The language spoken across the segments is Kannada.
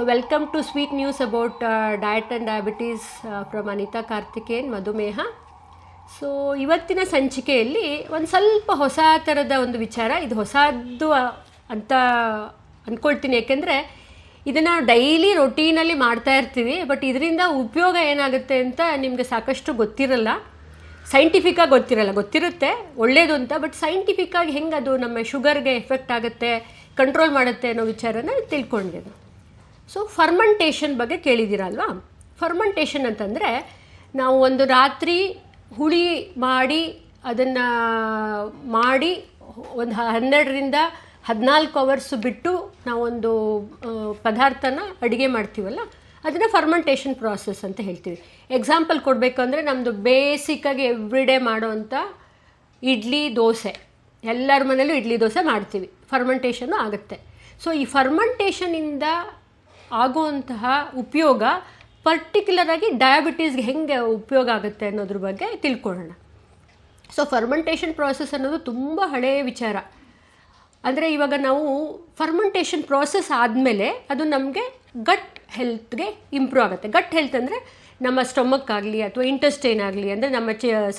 Welcome to Sweet News about Diet and Diabetes from Anita Karthikeyan, ಮಧುಮೇಹ. ಸೊ ಇವತ್ತಿನ ಸಂಚಿಕೆಯಲ್ಲಿ ಒಂದು ಸ್ವಲ್ಪ ಹೊಸ ಥರದ ಒಂದು ವಿಚಾರ, ಇದು ಹೊಸದು ಅಂತ ಅಂದ್ಕೊಳ್ತೀನಿ. ಏಕೆಂದರೆ ಇದನ್ನು ಡೈಲಿ ರೊಟೀನಲ್ಲಿ ಮಾಡ್ತಾ ಇರ್ತೀವಿ, ಬಟ್ ಇದರಿಂದ ಉಪಯೋಗ ಏನಾಗುತ್ತೆ ಅಂತ ನಿಮಗೆ ಸಾಕಷ್ಟು ಗೊತ್ತಿರಲ್ಲ, ಸೈಂಟಿಫಿಕ್ಕಾಗಿ ಗೊತ್ತಿರುತ್ತೆ ಒಳ್ಳೆಯದು ಅಂತ. ಬಟ್ ಸೈಂಟಿಫಿಕ್ಕಾಗಿ ಹೆಂಗೆ ಅದು ನಮ್ಮ ಶುಗರ್ಗೆ ಎಫೆಕ್ಟ್ ಆಗುತ್ತೆ, ಕಂಟ್ರೋಲ್ ಮಾಡುತ್ತೆ ಅನ್ನೋ ವಿಚಾರನ ತಿಳ್ಕೊಂಡಿದ್ದು. ಸೊ ಫರ್ಮೆಂಟೇಷನ್ ಬಗ್ಗೆ ಕೇಳಿದ್ದೀರಲ್ವಾ. ಫರ್ಮೆಂಟೇಷನ್ ಅಂತಂದರೆ ನಾವು ಒಂದು ರಾತ್ರಿ ಹುಳಿ ಮಾಡಿ ಅದನ್ನು ಮಾಡಿ ಒಂದು 12ರಿಂದ 14 ಅವರ್ಸು ಬಿಟ್ಟು ನಾವೊಂದು ಪದಾರ್ಥನ ಅಡುಗೆ ಮಾಡ್ತೀವಲ್ಲ, ಅದನ್ನು ಫರ್ಮೆಂಟೇಷನ್ ಪ್ರಾಸೆಸ್ ಅಂತ ಹೇಳ್ತೀವಿ. ಎಕ್ಸಾಂಪಲ್ ಕೊಡಬೇಕು ಅಂದರೆ ನಮ್ಮದು ಬೇಸಿಕ್ಕಾಗಿ ಎವ್ರಿಡೇ ಮಾಡೋವಂಥ ಇಡ್ಲಿ ದೋಸೆ, ಎಲ್ಲರ ಮನೇಲೂ ಇಡ್ಲಿ ದೋಸೆ ಮಾಡ್ತೀವಿ, ಫರ್ಮೆಂಟೇಷನ್ನು ಆಗುತ್ತೆ. ಸೊ ಈ ಫರ್ಮೆಂಟೇಷನಿಂದ ಆಗುವಂತಹ ಉಪಯೋಗ ಪರ್ಟಿಕ್ಯುಲರಾಗಿ ಡಯಾಬಿಟೀಸ್ಗೆ ಹೆಂಗೆ ಉಪಯೋಗ ಆಗುತ್ತೆ ಅನ್ನೋದ್ರ ಬಗ್ಗೆ ತಿಳ್ಕೊಳ್ಳೋಣ. ಸೊ ಫರ್ಮೆಂಟೇಷನ್ ಪ್ರಾಸೆಸ್ ಅನ್ನೋದು ತುಂಬ ಹಳೆಯ ವಿಚಾರ. ಅಂದರೆ ಇವಾಗ ನಾವು ಫರ್ಮೆಂಟೇಷನ್ ಪ್ರಾಸೆಸ್ ಆದಮೇಲೆ ಅದು ನಮಗೆ ಗಟ್ ಹೆಲ್ತ್ಗೆ ಇಂಪ್ರೂವ್ ಆಗುತ್ತೆ. ಗಟ್ ಹೆಲ್ತ್ ಅಂದರೆ ನಮ್ಮ ಸ್ಟೊಮಕ್ ಆಗಲಿ ಅಥವಾ ಇಂಟೆಸ್ಟೈನ್ ಆಗಲಿ, ಅಂದರೆ ನಮ್ಮ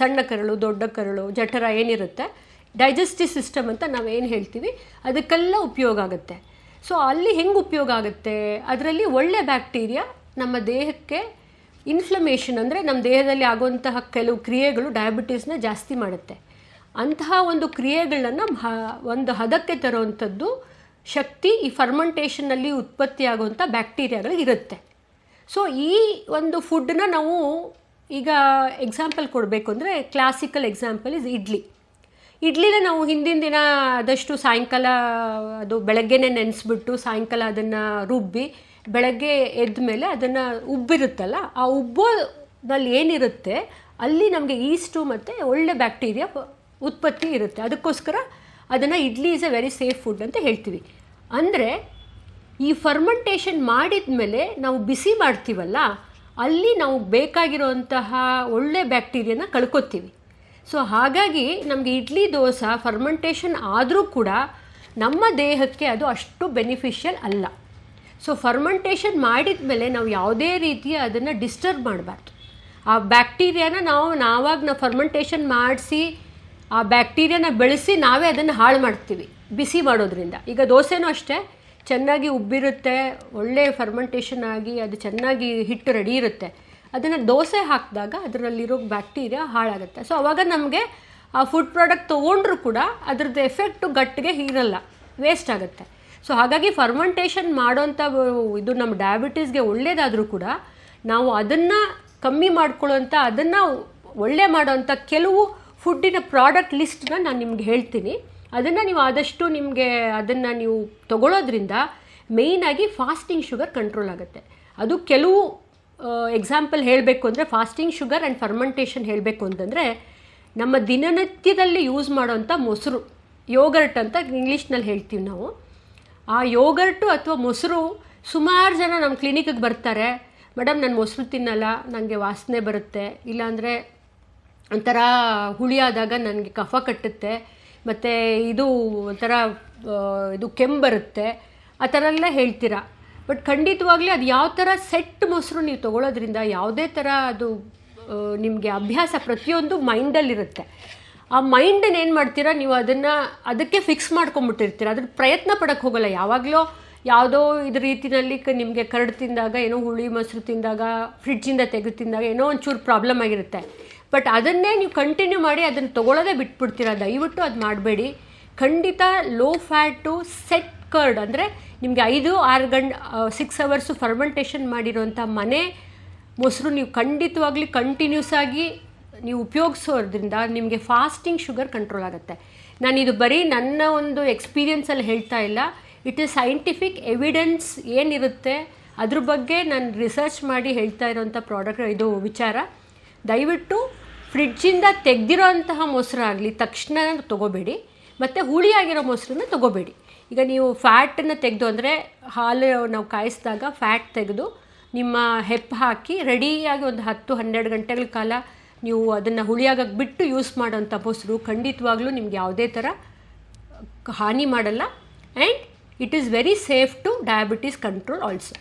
ಸಣ್ಣ ಕರಳು, ದೊಡ್ಡ ಕರಳು, ಜಠರ ಏನಿರುತ್ತೆ, ಡೈಜೆಸ್ಟಿವ್ ಸಿಸ್ಟಮ್ ಅಂತ ನಾವೇನು ಹೇಳ್ತೀವಿ, ಅದಕ್ಕೆಲ್ಲ ಉಪಯೋಗ ಆಗುತ್ತೆ. ಸೊ ಅಲ್ಲಿ ಹೆಂಗೆ ಉಪಯೋಗ ಆಗುತ್ತೆ, ಅದರಲ್ಲಿ ಒಳ್ಳೆ ಬ್ಯಾಕ್ಟೀರಿಯಾ ನಮ್ಮ ದೇಹಕ್ಕೆ ಇನ್ಫ್ಲಮೇಷನ್, ಅಂದರೆ ನಮ್ಮ ದೇಹದಲ್ಲಿ ಆಗುವಂತಹ ಕೆಲವು ಕ್ರಿಯೆಗಳು ಡಯಾಬಿಟೀಸ್ನ ಜಾಸ್ತಿ ಮಾಡುತ್ತೆ. ಅಂತಹ ಒಂದು ಕ್ರಿಯೆಗಳನ್ನು ಒಂದು ಹದಕ್ಕೆ ತರುವಂಥದ್ದು ಶಕ್ತಿ ಈ ಫರ್ಮೆಂಟೇಷನ್ನಲ್ಲಿ ಉತ್ಪತ್ತಿ ಆಗುವಂಥ ಬ್ಯಾಕ್ಟೀರಿಯಾಗಳು ಇರುತ್ತೆ. ಸೊ ಈ ಒಂದು ಫುಡ್ಡನ್ನ ನಾವು ಈಗ ಎಕ್ಸಾಂಪಲ್ ಕೊಡಬೇಕು ಅಂದರೆ, ಕ್ಲಾಸಿಕಲ್ ಎಕ್ಸಾಂಪಲ್ ಇಸ್ ಇಡ್ಲಿನ ನಾವು ಹಿಂದಿನ ದಿನ ಆದಷ್ಟು ಸಾಯಂಕಾಲ ಅದು ಬೆಳಗ್ಗೆನೇ ನೆನೆಸ್ಬಿಟ್ಟು ಸಾಯಂಕಾಲ ಅದನ್ನು ರುಬ್ಬಿ ಬೆಳಗ್ಗೆ ಎದ್ದ ಮೇಲೆ ಅದನ್ನು ಉಬ್ಬಿರುತ್ತಲ್ಲ, ಆ ಉಬ್ಬೋದಲ್ಲಿ ಏನಿರುತ್ತೆ ಅಲ್ಲಿ ನಮಗೆ ಈಸ್ಟು ಮತ್ತು ಒಳ್ಳೆ ಬ್ಯಾಕ್ಟೀರಿಯಾ ಉತ್ಪತ್ತಿ ಇರುತ್ತೆ. ಅದಕ್ಕೋಸ್ಕರ ಅದನ್ನು idli is A very safe food ಅಂತ ಹೇಳ್ತೀವಿ. ಅಂದರೆ ಈ ಫರ್ಮೆಂಟೇಷನ್ ಮಾಡಿದ ಮೇಲೆ ನಾವು ಬಿಸಿ ಮಾಡ್ತೀವಲ್ಲ, ಅಲ್ಲಿ ನಾವು ಬೇಕಾಗಿರೋಂತಹ ಒಳ್ಳೆ ಬ್ಯಾಕ್ಟೀರಿಯಾನ ಕಳ್ಕೊತೀವಿ. ಸೊ ಹಾಗಾಗಿ ನಮಗೆ ಇಡ್ಲಿ ದೋಸೆ ಫರ್ಮೆಂಟೇಷನ್ ಆದರೂ ಕೂಡ ನಮ್ಮ ದೇಹಕ್ಕೆ ಅದು ಅಷ್ಟು ಬೆನಿಫಿಷಿಯಲ್ ಅಲ್ಲ. ಸೊ ಫರ್ಮೆಂಟೇಷನ್ ಮಾಡಿದ ಮೇಲೆ ನಾವು ಯಾವುದೇ ರೀತಿಯ ಅದನ್ನು ಡಿಸ್ಟರ್ಬ್ ಮಾಡಬಾರ್ದು. ಆ ಬ್ಯಾಕ್ಟೀರಿಯಾನ ನಾವು ಫರ್ಮೆಂಟೇಷನ್ ಮಾಡಿಸಿ ಆ ಬ್ಯಾಕ್ಟೀರಿಯಾನ ಬೆಳೆಸಿ ನಾವೇ ಅದನ್ನು ಹಾಳು ಮಾಡ್ತೀವಿ ಬಿಸಿ ಮಾಡೋದ್ರಿಂದ. ಈಗ ದೋಸೆನೂ ಅಷ್ಟೇ, ಚೆನ್ನಾಗಿ ಉಬ್ಬಿರುತ್ತೆ, ಒಳ್ಳೆ ಫರ್ಮೆಂಟೇಷನ್ ಆಗಿ ಅದು ಚೆನ್ನಾಗಿ ಹಿಟ್ಟು ರೆಡಿ ಇರುತ್ತೆ. ಅದನ್ನು ದೋಸೆ ಹಾಕಿದಾಗ ಅದರಲ್ಲಿರೋ ಬ್ಯಾಕ್ಟೀರಿಯಾ ಹಾಳಾಗುತ್ತೆ. ಸೊ ಅವಾಗ ನಮಗೆ ಆ ಫುಡ್ ಪ್ರಾಡಕ್ಟ್ ತೊಗೊಂಡ್ರೂ ಕೂಡ ಅದರದ್ದು ಎಫೆಕ್ಟು ಗಟ್ಟಿಗೆ ಇರಲ್ಲ, ವೇಸ್ಟ್ ಆಗುತ್ತೆ. ಸೊ ಹಾಗಾಗಿ ಫರ್ಮೆಂಟೇಷನ್ ಮಾಡೋಂಥ ಇದು ನಮ್ಮ ಡಯಾಬಿಟೀಸ್ಗೆ ಒಳ್ಳೆಯದಾದರೂ ಕೂಡ ನಾವು ಅದನ್ನು ಕಮ್ಮಿ ಮಾಡ್ಕೊಳ್ಳೋಂಥ, ಅದನ್ನು ಒಳ್ಳೆ ಮಾಡೋವಂಥ ಕೆಲವು ಫುಡ್ಡಿನ ಪ್ರಾಡಕ್ಟ್ ಲಿಸ್ಟನ್ನ ನಾನು ನಿಮ್ಗೆ ಹೇಳ್ತೀನಿ. ಅದನ್ನು ನೀವು ಆದಷ್ಟು ನಿಮಗೆ ಅದನ್ನು ನೀವು ತೊಗೊಳ್ಳೋದ್ರಿಂದ ಮೇಯ್ನಾಗಿ ಫಾಸ್ಟಿಂಗ್ ಶುಗರ್ ಕಂಟ್ರೋಲ್ ಆಗುತ್ತೆ. ಅದು ಕೆಲವು ಎಕ್ಸಾಂಪಲ್ ಹೇಳಬೇಕು ಅಂದರೆ, ಫಾಸ್ಟಿಂಗ್ ಶುಗರ್ ಆ್ಯಂಡ್ ಫರ್ಮೆಂಟೇಷನ್ ಹೇಳಬೇಕು ಅಂತಂದರೆ, ನಮ್ಮ ದಿನನಿತ್ಯದಲ್ಲಿ ಯೂಸ್ ಮಾಡೋವಂಥ ಮೊಸರು, ಯೋಗರ್ಟ್ ಅಂತ ಇಂಗ್ಲೀಷ್ನಲ್ಲಿ ಹೇಳ್ತೀವಿ ನಾವು. ಆ ಯೋಗರ್ಟು ಅಥವಾ ಮೊಸರು, ಸುಮಾರು ಜನ ನಮ್ಮ ಕ್ಲಿನಿಕ್ಗೆ ಬರ್ತಾರೆ, ಮೇಡಮ್ ನಾನು ಮೊಸರು ತಿನ್ನಲ್ಲ, ನನಗೆ ವಾಸನೆ ಬರುತ್ತೆ, ಇಲ್ಲಾಂದರೆ ಒಂಥರ ಹುಳಿಯಾದಾಗ ನನಗೆ ಕಫ ಕಟ್ಟುತ್ತೆ, ಮತ್ತು ಇದು ಒಂಥರ ಇದು ಕೆಮ್ಮು ಬರುತ್ತೆ, ಆ ಥರ ಎಲ್ಲ ಹೇಳ್ತೀರಾ. ಬಟ್ ಖಂಡಿತವಾಗ್ಲೂ ಅದು ಯಾವ ಥರ ಸೆಟ್ ಮೊಸರು ನೀವು ತೊಗೊಳ್ಳೋದ್ರಿಂದ ಯಾವುದೇ ಥರ ಅದು ನಿಮಗೆ ಅಭ್ಯಾಸ ಪ್ರತಿಯೊಂದು ಮೈಂಡಲ್ಲಿರುತ್ತೆ. ಆ ಮೈಂಡನ್ನು ಏನು ಮಾಡ್ತೀರಾ ನೀವು, ಅದಕ್ಕೆ ಫಿಕ್ಸ್ ಮಾಡ್ಕೊಂಬಿಟ್ಟಿರ್ತೀರ, ಅದ್ರ ಪ್ರಯತ್ನ ಪಡೋಕ್ಕೆ ಹೋಗೋಲ್ಲ. ಯಾವಾಗಲೂ ಯಾವುದೋ ಇದ್ರ ರೀತಿಯಲ್ಲಿ ನಿಮಗೆ ಕರಡು ತಿಂದಾಗ, ಏನೋ ಹುಳಿ ಮೊಸರು ತಿಂದಾಗ, ಫ್ರಿಡ್ಜಿಂದ ತೆಗೆದು ತಿಂದಾಗ ಏನೋ ಒಂಚೂರು ಪ್ರಾಬ್ಲಮ್ ಆಗಿರುತ್ತೆ. ಬಟ್ ಅದನ್ನೇ ನೀವು ಕಂಟಿನ್ಯೂ ಮಾಡಿ ಅದನ್ನು ತೊಗೊಳ್ಳೋದೇ ಬಿಟ್ಬಿಡ್ತೀರ. ದಯವಿಟ್ಟು ಅದು ಮಾಡಬೇಡಿ. ಖಂಡಿತ ಲೋ ಫ್ಯಾಟು ಸೆಟ್ ಕರ್ಡ್, ಅಂದರೆ ನಿಮಗೆ 6 ಅವರ್ಸು ಫರ್ಮೆಂಟೇಷನ್ ಮಾಡಿರೋಂಥ ಮನೆ ಮೊಸರು ನೀವು ಖಂಡಿತವಾಗ್ಲಿ ಕಂಟಿನ್ಯೂಸ್ ಆಗಿ ನೀವು ಉಪಯೋಗಿಸೋದ್ರಿಂದ ನಿಮಗೆ ಫಾಸ್ಟಿಂಗ್ ಶುಗರ್ ಕಂಟ್ರೋಲ್ ಆಗುತ್ತೆ. ನಾನಿದು ಬರೀ ನನ್ನ ಒಂದು ಎಕ್ಸ್ಪೀರಿಯನ್ಸಲ್ಲಿ ಹೇಳ್ತಾ ಇಲ್ಲ, ಇಟ್ ಈಸ್ ಸೈಂಟಿಫಿಕ್ ಎವಿಡೆನ್ಸ್ ಏನಿರುತ್ತೆ ಅದ್ರ ಬಗ್ಗೆ ನಾನು ರಿಸರ್ಚ್ ಮಾಡಿ ಹೇಳ್ತಾ ಇರೋಂಥ ಇದು ವಿಚಾರ. ದಯವಿಟ್ಟು ಫ್ರಿಡ್ಜಿಂದ ತೆಗೆದಿರೋ ಅಂತಹ ಮೊಸರಾಗಲಿ ತಕ್ಷಣ ತೊಗೋಬೇಡಿ, ಮತ್ತು ಹುಳಿಯಾಗಿರೋ ಮೊಸರನ್ನ ತೊಗೋಬೇಡಿ. ಈಗ ನೀವು ಫ್ಯಾಟನ್ನು ತೆಗೆದು, ಅಂದರೆ ಹಾಲು ನಾವು ಕಾಯಿಸಿದಾಗ ಫ್ಯಾಟ್ ತೆಗೆದು ನಿಮ್ಮ ಹೆಪ್ಪು ಹಾಕಿ ರೆಡಿಯಾಗಿ ಒಂದು 10-12 ಗಂಟೆಗಳ ಕಾಲ ನೀವು ಅದನ್ನು ಹುಳಿಯಾಗಕ್ಕೆ ಬಿಟ್ಟು ಯೂಸ್ ಮಾಡೋಂಥ ಮೊಸರು ಖಂಡಿತವಾಗ್ಲೂ ನಿಮ್ಗೆ ಯಾವುದೇ ಥರ ಹಾನಿ ಮಾಡಲ್ಲ. And it is very safe to diabetes control also.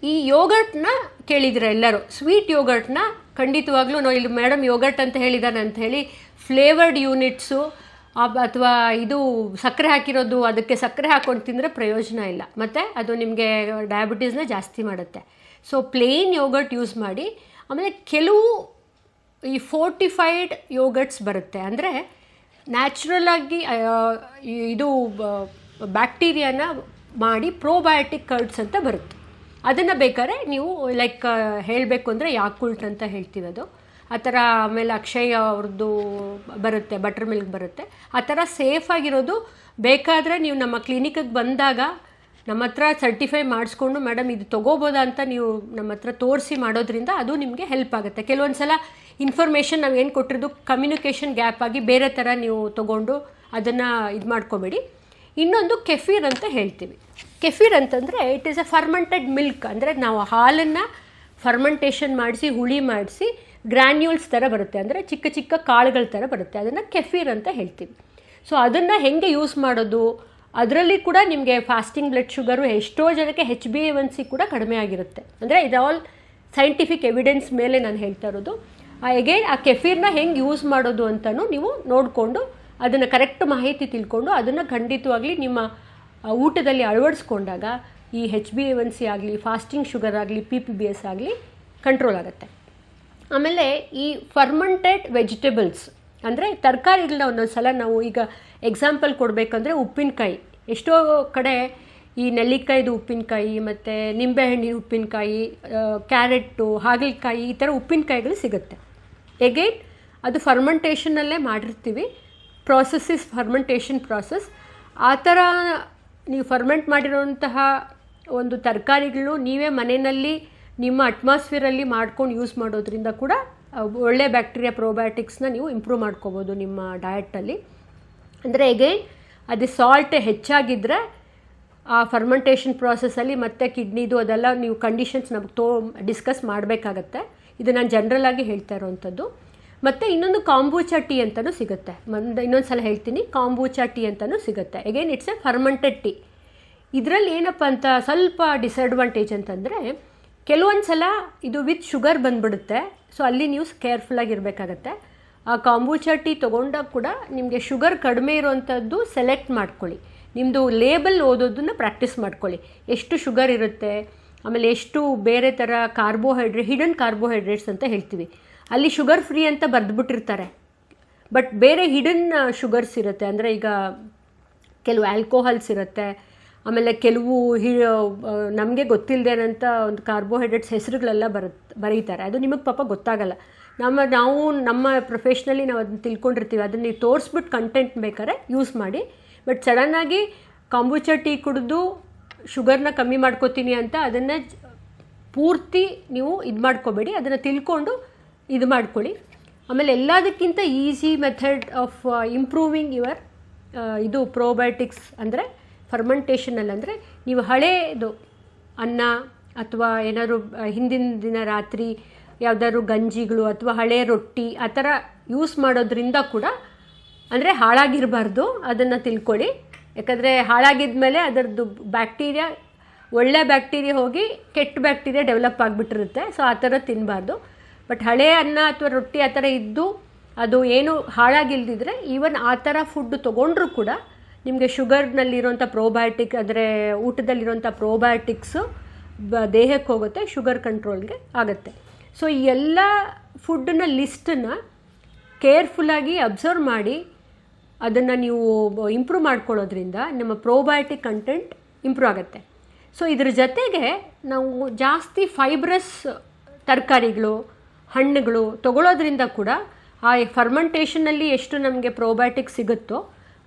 ಈ ಯೋಗರ್ಟ್ನ ಕೇಳಿದ್ರೆ ಎಲ್ಲರೂ, ಸ್ವೀಟ್ ಯೋಗರ್ಟ್ನ ಖಂಡಿತವಾಗ್ಲೂ ನಾವು ಇಲ್ಲಿ ಮೇಡಮ್ ಯೋಗರ್ಟ್ ಅಂತ ಹೇಳಿದಾನೆ ಅಂತ ಹೇಳಿ ಫ್ಲೇವರ್ಡ್ ಯೂನಿಟ್ಸು ಅಥವಾ ಇದು ಸಕ್ಕರೆ ಹಾಕಿರೋದು ಅದಕ್ಕೆ ಸಕ್ಕರೆ ಹಾಕ್ಕೊಂಡು ತಿಂದರೆ ಪ್ರಯೋಜನ ಇಲ್ಲ, ಮತ್ತು ಅದು ನಿಮಗೆ ಡಯಾಬಿಟೀಸ್ನ ಜಾಸ್ತಿ ಮಾಡುತ್ತೆ. ಸೊ ಪ್ಲೇನ್ ಯೋಗರ್ಟ್ ಯೂಸ್ ಮಾಡಿ. ಆಮೇಲೆ ಕೆಲವು ಈ ಫೋರ್ಟಿಫೈಡ್ ಯೋಗರ್ಟ್ಸ್ ಬರುತ್ತೆ, ಅಂದರೆ ನ್ಯಾಚುರಲಾಗಿ ಇದು ಬ್ಯಾಕ್ಟೀರಿಯಾನ ಮಾಡಿ ಪ್ರೋಬಯೋಟಿಕ್ ಕರ್ಡ್ಸ್ ಅಂತ ಬರುತ್ತೆ. ಅದನ್ನು ಬೇಕಾದ್ರೆ ನೀವು ಲೈಕ್ ಹೇಳಬೇಕು ಅಂದರೆ ಯಾಕುಲ್ಟ್ ಅಂತ ಹೇಳ್ತೀವಿ ಅದು, ಆ ಥರ. ಆಮೇಲೆ ಅಕ್ಷಯ್ ಅವ್ರದ್ದು ಬರುತ್ತೆ, ಬಟರ್ ಮಿಲ್ಕ್ ಬರುತ್ತೆ, ಆ ಥರ ಸೇಫಾಗಿರೋದು ಬೇಕಾದರೆ ನೀವು ನಮ್ಮ ಕ್ಲಿನಿಕಿಗೆ ಬಂದಾಗ ನಮ್ಮ ಹತ್ರ ಸರ್ಟಿಫೈ ಮಾಡಿಸ್ಕೊಂಡು ಮೇಡಮ್ ಇದು ತೊಗೋಬೋದಾ ಅಂತ ನೀವು ನಮ್ಮ ಹತ್ರ ತೋರಿಸಿ ಮಾಡೋದ್ರಿಂದ ಅದು ನಿಮಗೆ ಹೆಲ್ಪ್ ಆಗುತ್ತೆ. ಕೆಲವೊಂದು ಸಲ ಇನ್ಫಾರ್ಮೇಷನ್ ನಾವು ಏನು ಕೊಟ್ಟಿರೋದು ಕಮ್ಯುನಿಕೇಷನ್ ಗ್ಯಾಪ್ ಆಗಿ ಬೇರೆ ಥರ ನೀವು ತೊಗೊಂಡು ಅದನ್ನು ಇದು ಮಾಡ್ಕೋಬೇಡಿ. ಇನ್ನೊಂದು ಕೆಫೀರ್ ಅಂತ ಹೇಳ್ತೀವಿ. ಕೆಫೀರ್ ಅಂತಂದರೆ it is a fermented milk, ಅಂದರೆ ನಾವು ಹಾಲನ್ನು ಫರ್ಮೆಂಟೇಷನ್ ಮಾಡಿಸಿ ಹುಳಿ ಮಾಡಿಸಿ ಗ್ರ್ಯಾನ್ಯೂಲ್ಸ್ ಥರ ಬರುತ್ತೆ, ಅಂದರೆ ಚಿಕ್ಕ ಚಿಕ್ಕ ಕಾಳುಗಳ ಥರ ಬರುತ್ತೆ, ಅದನ್ನು ಕೆಫೀರ್ ಅಂತ ಹೇಳ್ತೀವಿ. ಸೊ ಅದನ್ನು ಹೆಂಗೆ ಯೂಸ್ ಮಾಡೋದು, ಅದರಲ್ಲಿ ಕೂಡ ನಿಮಗೆ ಫಾಸ್ಟಿಂಗ್ ಬ್ಲಡ್ ಶುಗರು ಎಷ್ಟೋ ಜನಕ್ಕೆ HbA1c ಕೂಡ ಕಡಿಮೆ ಆಗಿರುತ್ತೆ. ಅಂದರೆ ಇದು ಆಲ್ ಸೈಂಟಿಫಿಕ್ ಎವಿಡೆನ್ಸ್ ಮೇಲೆ ನಾನು ಹೇಳ್ತಾ ಇರೋದು. ಅಗೇನ್ ಆ ಕೆಫೀರ್ನ ಹೆಂಗೆ ಯೂಸ್ ಮಾಡೋದು ಅಂತಲೂ ನೀವು ನೋಡಿಕೊಂಡು ಅದನ್ನು ಕರೆಕ್ಟ್ ಮಾಹಿತಿ ತಿಳ್ಕೊಂಡು ಅದನ್ನು ಖಂಡಿತವಾಗಲಿ ನಿಮ್ಮ ಊಟದಲ್ಲಿ ಅಳವಡಿಸ್ಕೊಂಡಾಗ ಈ HbA1c ಆಗಲಿ, ಫಾಸ್ಟಿಂಗ್ ಶುಗರ್ ಆಗಲಿ, PPBS ಆಗಲಿ ಕಂಟ್ರೋಲ್ ಆಗುತ್ತೆ. ಆಮೇಲೆ ಈ ಫರ್ಮೆಂಟೆಡ್ ವೆಜಿಟೇಬಲ್ಸ್ ಅಂದರೆ ತರಕಾರಿಗಳನ್ನ ಒಂದೊಂದು ಸಲ ನಾವು ಈಗ ಎಕ್ಸಾಂಪಲ್ ಕೊಡಬೇಕಂದ್ರೆ ಉಪ್ಪಿನಕಾಯಿ, ಎಷ್ಟೋ ಕಡೆ ಈ ನೆಲ್ಲಿಕಾಯ್ದು ಉಪ್ಪಿನಕಾಯಿ ಮತ್ತು ನಿಂಬೆಹಣ್ಣಿನ ಉಪ್ಪಿನಕಾಯಿ, ಕ್ಯಾರೆಟ್ಟು, ಹಾಗಲಕಾಯಿ, ಈ ಥರ ಉಪ್ಪಿನಕಾಯಿಗಳು ಸಿಗುತ್ತೆ. ಎಗೈನ್ ಅದು ಫರ್ಮೆಂಟೇಷನಲ್ಲೇ ಮಾಡಿರ್ತೀವಿ, ಪ್ರಾಸೆಸ್ ಇಸ್ ಫರ್ಮೆಂಟೇಷನ್ ಪ್ರಾಸೆಸ್. ಆ ಥರ ನೀವು ಫರ್ಮೆಂಟ್ ಮಾಡಿರೋಂತಹ ಒಂದು ತರಕಾರಿಗಳು ನೀವೇ ಮನೆಯಲ್ಲಿ ನಿಮ್ಮ ಅಟ್ಮಾಸ್ಫಿಯರಲ್ಲಿ ಮಾಡ್ಕೊಂಡು ಯೂಸ್ ಮಾಡೋದ್ರಿಂದ ಕೂಡ ಒಳ್ಳೆ ಬ್ಯಾಕ್ಟೀರಿಯಾ ಪ್ರೋಬಯೋಟಿಕ್ಸ್ನ ನೀವು ಇಂಪ್ರೂವ್ ಮಾಡ್ಕೋಬೋದು ನಿಮ್ಮ ಡಯಟಲ್ಲಿ. ಅಂದರೆ ಎಗೈನ್ ಅದು ಸಾಲ್ಟ್ ಹೆಚ್ಚಾಗಿದ್ದರೆ ಆ ಫರ್ಮೆಂಟೇಷನ್ ಪ್ರಾಸೆಸ್ಸಲ್ಲಿ ಮತ್ತು ಕಿಡ್ನಿದು ಅದೆಲ್ಲ ನೀವು ಕಂಡೀಷನ್ಸ್ ನಮಗೆ ಡಿಸ್ಕಸ್ ಮಾಡಬೇಕಾಗತ್ತೆ. ಇದು ನಾನು ಜನರಲಾಗಿ ಹೇಳ್ತಾ ಇರೋವಂಥದ್ದು. ಮತ್ತು ಇನ್ನೊಂದು ಕಾಂಬೂಚಾ ಟೀ ಅಂತಲೂ ಸಿಗುತ್ತೆ. ಇನ್ನೊಂದು ಸಲ ಹೇಳ್ತೀನಿ, ಕಾಂಬೂಚಾ ಟೀ ಅಂತಲೂ ಸಿಗುತ್ತೆ. Again it's A fermented tea. ಇದರಲ್ಲಿ ಏನಪ್ಪ ಅಂತ ಸ್ವಲ್ಪ ಡಿಸಡ್ವಾಂಟೇಜ್ ಅಂತಂದರೆ ಕೆಲವೊಂದು ಸಲ ಇದು ವಿತ್ ಶುಗರ್ ಬಂದುಬಿಡುತ್ತೆ. ಸೊ ಅಲ್ಲಿ ನೀವು ಕೇರ್ಫುಲ್ಲಾಗಿರಬೇಕಾಗತ್ತೆ. ಆ ಕಾಂಬೂಚಾ ಟೀ ತೊಗೊಂಡಾಗ ಕೂಡ ನಿಮಗೆ ಶುಗರ್ ಕಡಿಮೆ ಇರೋವಂಥದ್ದು ಸೆಲೆಕ್ಟ್ ಮಾಡ್ಕೊಳ್ಳಿ. ನಿಮ್ಮದು ಲೇಬಲ್ ಓದೋದನ್ನು ಪ್ರಾಕ್ಟೀಸ್ ಮಾಡ್ಕೊಳ್ಳಿ. ಎಷ್ಟು ಶುಗರ್ ಇರುತ್ತೆ, ಆಮೇಲೆ ಎಷ್ಟು ಬೇರೆ ಥರ ಹಿಡನ್ ಕಾರ್ಬೋಹೈಡ್ರೇಟ್ಸ್ ಅಂತ ಹೇಳ್ತೀವಿ. ಅಲ್ಲಿ ಶುಗರ್ ಫ್ರೀ ಅಂತ ಬರೆದ್ಬಿಟ್ಟಿರ್ತಾರೆ, ಬಟ್ ಬೇರೆ ಹಿಡನ್ ಶುಗರ್ಸ್ ಇರುತ್ತೆ. ಅಂದರೆ ಈಗ ಕೆಲವು ಆಲ್ಕೋಹಾಲ್ಸ್ ಇರುತ್ತೆ, ಆಮೇಲೆ ಕೆಲವು ನಮಗೆ ಗೊತ್ತಿಲ್ಲದೇನಂತ ಒಂದು ಕಾರ್ಬೋಹೈಡ್ರೇಟ್ಸ್ ಹೆಸರುಗಳೆಲ್ಲ ಬರೀತಾರೆ. ಅದು ನಿಮಗೆ ಪಾಪ ಗೊತ್ತಾಗಲ್ಲ. ನಾವು ನಮ್ಮ ಪ್ರೊಫೆಷ್ನಲಿ ನಾವು ಅದನ್ನು ತಿಳ್ಕೊಂಡಿರ್ತೀವಿ. ಅದನ್ನು ನೀವು ತೋರಿಸ್ಬಿಟ್ಟು ಕಂಟೆಂಟ್ ಬೇಕಾದ್ರೆ ಯೂಸ್ ಮಾಡಿ. ಬಟ್ ಸಡನ್ನಾಗಿ ಕಾಂಬೂಚಾ ಟೀ ಕುಡಿದು ಶುಗರ್ನ ಕಮ್ಮಿ ಮಾಡ್ಕೋತೀನಿ ಅಂತ ಅದನ್ನು ಪೂರ್ತಿ ನೀವು ಇದು ಮಾಡ್ಕೋಬೇಡಿ. ಅದನ್ನು ತಿಳ್ಕೊಂಡು ಇದು ಮಾಡ್ಕೊಳ್ಳಿ. ಆಮೇಲೆ ಎಲ್ಲದಕ್ಕಿಂತ easy method of improving your ಇದು ಪ್ರೋಬಯೋಟಿಕ್ಸ್ ಅಂದರೆ ಫರ್ಮೆಂಟೇಷನಲ್ಲಿ, ಅಂದರೆ ನೀವು ಹಳೇದು ಅನ್ನ ಅಥವಾ ಏನಾದ್ರು ಹಿಂದಿನ ದಿನ ರಾತ್ರಿ ಯಾವುದಾದ್ರು ಗಂಜಿಗಳು ಅಥವಾ ಹಳೆ ರೊಟ್ಟಿ ಆ ಥರ ಯೂಸ್ ಮಾಡೋದ್ರಿಂದ ಕೂಡ ಅಂದರೆ ಹಾಳಾಗಿರಬಾರ್ದು, ಅದನ್ನು ತಿಳ್ಕೊಳ್ಳಿ. ಯಾಕಂದರೆ ಹಾಳಾಗಿದ ಮೇಲೆ ಅದರದ್ದು ಬ್ಯಾಕ್ಟೀರಿಯಾ, ಒಳ್ಳೆ ಬ್ಯಾಕ್ಟೀರಿಯಾ ಹೋಗಿ ಕೆಟ್ಟ ಬ್ಯಾಕ್ಟೀರಿಯಾ ಡೆವಲಪ್ ಆಗಿಬಿಟ್ಟಿರುತ್ತೆ. ಸೊ ಆ ಥರ ತಿನ್ನಬಾರ್ದು. ಬಟ್ ಹಳೆ ಅನ್ನ ಅಥವಾ ರೊಟ್ಟಿ ಆ ಥರ ಇದ್ದು ಅದು ಏನು ಹಾಳಾಗಿಲ್ದಿದ್ರೆ ಈವನ್ ಆ ಥರ ಫುಡ್ ತೊಗೊಂಡ್ರೂ ಕೂಡ ನಿಮಗೆ ಶುಗರ್ನಲ್ಲಿರೋಂಥ ಪ್ರೋಬಯೋಟಿಕ್, ಅಂದರೆ ಊಟದಲ್ಲಿರೋಂಥ ಪ್ರೋಬಯೋಟಿಕ್ಸು ದೇಹಕ್ಕೆ ಹೋಗುತ್ತೆ, ಶುಗರ್ ಕಂಟ್ರೋಲ್ಗೆ ಆಗುತ್ತೆ. ಸೊ ಈ ಎಲ್ಲ ಫುಡ್ಡನ್ನ ಲಿಸ್ಟನ್ನು ಕೇರ್ಫುಲ್ಲಾಗಿ ಅಬ್ಸರ್ವ್ ಮಾಡಿ ಅದನ್ನು ನೀವು ಇಂಪ್ರೂವ್ ಮಾಡ್ಕೊಳ್ಳೋದ್ರಿಂದ ನಮ್ಮ ಪ್ರೋಬಯೋಟಿಕ್ ಕಂಟೆಂಟ್ ಇಂಪ್ರೂವ್ ಆಗುತ್ತೆ. ಸೊ ಇದ್ರ ಜೊತೆಗೆ ನಾವು ಜಾಸ್ತಿ ಫೈಬ್ರಸ್ ತರಕಾರಿಗಳು, ಹಣ್ಣುಗಳು ತೊಗೊಳ್ಳೋದ್ರಿಂದ ಕೂಡ ಆ ಫರ್ಮೆಂಟೇಷನಲ್ಲಿ ಎಷ್ಟು ನಮಗೆ ಪ್ರೋಬಯೋಟಿಕ್ಸ್ ಸಿಗುತ್ತೋ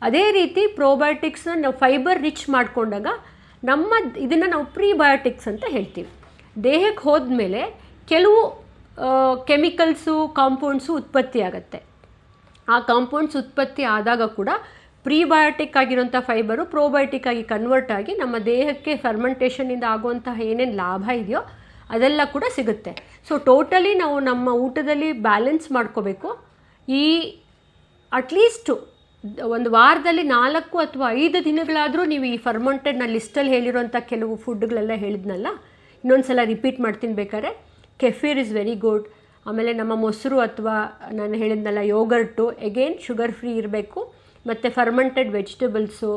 ಅದೇ ರೀತಿ ಪ್ರೋಬಯೋಟಿಕ್ಸ್ನ ನಾವು ಫೈಬರ್ ರಿಚ್ ಮಾಡಿಕೊಂಡಾಗ ಇದನ್ನು ನಾವು ಪ್ರೀಬಯೋಟಿಕ್ಸ್ ಅಂತ ಹೇಳ್ತೀವಿ. ದೇಹಕ್ಕೆ ಹೋದ್ಮೇಲೆ ಕೆಲವು ಕೆಮಿಕಲ್ಸು, ಕಾಂಪೌಂಡ್ಸು ಉತ್ಪತ್ತಿ ಆಗುತ್ತೆ. ಆ ಕಾಂಪೌಂಡ್ಸ್ ಉತ್ಪತ್ತಿ ಆದಾಗ ಕೂಡ ಪ್ರೀಬಯೋಟಿಕ್ ಆಗಿರೋಂಥ ಫೈಬರು ಪ್ರೋಬಯೋಟಿಕ್ ಆಗಿ ಕನ್ವರ್ಟ್ ಆಗಿ ನಮ್ಮ ದೇಹಕ್ಕೆ ಫರ್ಮೆಂಟೇಷನಿಂದ ಆಗುವಂತಹ ಏನೇನು ಲಾಭ ಇದೆಯೋ ಅದೆಲ್ಲ ಕೂಡ ಸಿಗುತ್ತೆ. ಸೊ ಟೋಟಲಿ ನಾವು ನಮ್ಮ ಊಟದಲ್ಲಿ ಬ್ಯಾಲೆನ್ಸ್ ಮಾಡ್ಕೋಬೇಕು. ಈ ಅಟ್ಲೀಸ್ಟು ಒಂದು ವಾರದಲ್ಲಿ 4 ಅಥವಾ 5 ದಿನಗಳಾದರೂ ನೀವು ಈ ಫರ್ಮೆಂಟೆಡ್ ನಾನು ಲಿಸ್ಟಲ್ಲಿ ಹೇಳಿರೋಂಥ ಕೆಲವು ಫುಡ್ಗಳೆಲ್ಲ ಹೇಳಿದ್ನಲ್ಲ ಇನ್ನೊಂದು ಸಲ ರಿಪೀಟ್ ಮಾಡ್ತೀನಿ ಬೇಕಾದ್ರೆ. ಕೆಫೀರ್ ಇಸ್ ವೆರಿ ಗುಡ್. ಆಮೇಲೆ ನಮ್ಮ ಮೊಸರು ಅಥವಾ ನಾನು ಹೇಳಿದ್ನಲ್ಲ ಯೋಗರ್ಟು, ಎಗೇನ್ ಶುಗರ್ ಫ್ರೀ ಇರಬೇಕು. ಮತ್ತು ಫರ್ಮೆಂಟೆಡ್ ವೆಜಿಟೇಬಲ್ಸು,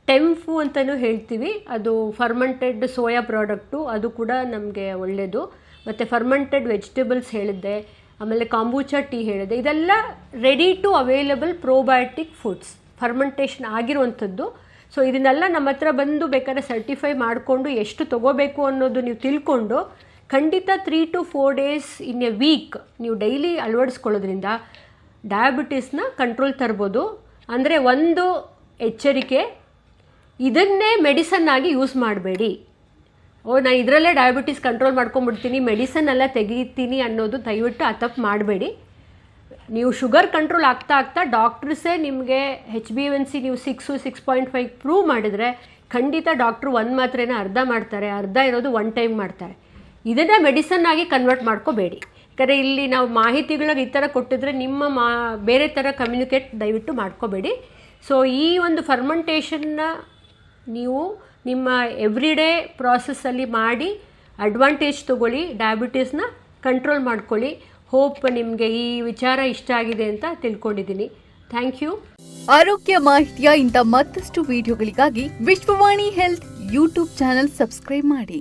ಟೆಂಫು ಅಂತಲೂ ಹೇಳ್ತೀವಿ, ಅದು ಫರ್ಮೆಂಟೆಡ್ ಸೋಯಾ ಪ್ರಾಡಕ್ಟು, ಅದು ಕೂಡ ನಮಗೆ ಒಳ್ಳೆಯದು. ಮತ್ತು ಫರ್ಮೆಂಟೆಡ್ ವೆಜಿಟೇಬಲ್ಸ್ ಹೇಳಿದ್ದೆ, ಆಮೇಲೆ ಕಾಂಬೂಚಾ ಟೀ ಹೇಳಿದೆ. ಇದೆಲ್ಲ ready to available probiotic foods, fermentation ಆಗಿರುವಂಥದ್ದು. ಸೊ ಇದನ್ನೆಲ್ಲ ನಮ್ಮ ಹತ್ರ ಬಂದು ಬೇಕಾದ್ರೆ ಸರ್ಟಿಫೈ ಮಾಡಿಕೊಂಡು ಎಷ್ಟು ತೊಗೋಬೇಕು ಅನ್ನೋದು ನೀವು ತಿಳ್ಕೊಂಡು ಖಂಡಿತ 3 to 4 days in a week ನೀವು ಡೈಲಿ ಅಳವಡಿಸ್ಕೊಳ್ಳೋದ್ರಿಂದ ಡಯಾಬಿಟೀಸ್ನ ಕಂಟ್ರೋಲ್ ತರ್ಬೋದು. ಅಂದರೆ ಒಂದು ಎಚ್ಚರಿಕೆ, ಇದನ್ನೇ ಮೆಡಿಸನ್ ಆಗಿ ಯೂಸ್ ಮಾಡಬೇಡಿ. ನಾನು ಇದರಲ್ಲೇ ಡಯಾಬಿಟೀಸ್ ಕಂಟ್ರೋಲ್ ಮಾಡ್ಕೊಂಬಿಡ್ತೀನಿ, ಮೆಡಿಸನ್ ಎಲ್ಲ ತೆಗಿತೀನಿ ಅನ್ನೋದು ದಯವಿಟ್ಟು ಆ ತಪ್ಪು ಮಾಡಬೇಡಿ. ನೀವು ಶುಗರ್ ಕಂಟ್ರೋಲ್ ಆಗ್ತಾ ಆಗ್ತಾ ಡಾಕ್ಟ್ರಸ್ಸೇ ನಿಮಗೆ HbA1c ನೀವು 6, 6.5 ಪ್ರೂವ್ ಮಾಡಿದರೆ ಖಂಡಿತ ಡಾಕ್ಟ್ರು ಒಂದು ಮಾತ್ರೆನ ಅರ್ಧ ಮಾಡ್ತಾರೆ, ಅರ್ಧ ಇರೋದು 1 ಟೈಮ್ ಮಾಡ್ತಾರೆ. ಇದನ್ನು ಮೆಡಿಸನ್ ಆಗಿ ಕನ್ವರ್ಟ್ ಮಾಡ್ಕೋಬೇಡಿ. ಯಾಕಂದರೆ ಇಲ್ಲಿ ನಾವು ಮಾಹಿತಿಗಳಿಗೆ ಈ ಥರ ಕೊಟ್ಟಿದ್ರೆ ನಿಮ್ಮ ಬೇರೆ ಥರ ಕಮ್ಯುನಿಕೇಟ್ ದಯವಿಟ್ಟು ಮಾಡ್ಕೋಬೇಡಿ. ಸೊ ಈ ಒಂದು ಫರ್ಮೆಂಟೇಷನ್ನ ನೀವು ನಿಮ್ಮ ಎವ್ರಿಡೇ ಪ್ರಾಸೆಸ್ಸಲ್ಲಿ ಮಾಡಿ ಅಡ್ವಾಂಟೇಜ್ ತೊಗೊಳ್ಳಿ, ಡಯಾಬಿಟೀಸ್ನ ಕಂಟ್ರೋಲ್ ಮಾಡ್ಕೊಳ್ಳಿ. ಹೋಪ್ ನಿಮಗೆ ಈ ವಿಚಾರ ಇಷ್ಟ ಆಗಿದೆ ಅಂತ ತಿಳ್ಕೊಂಡಿದ್ದೀನಿ. Thank you. ಆರೋಗ್ಯ ಮಾಹಿತಿಯ ಇಂಥ ಮತ್ತಷ್ಟು ವಿಡಿಯೋಗಳಿಗಾಗಿ Vishwavani health YouTube channel subscribe ಮಾಡಿ.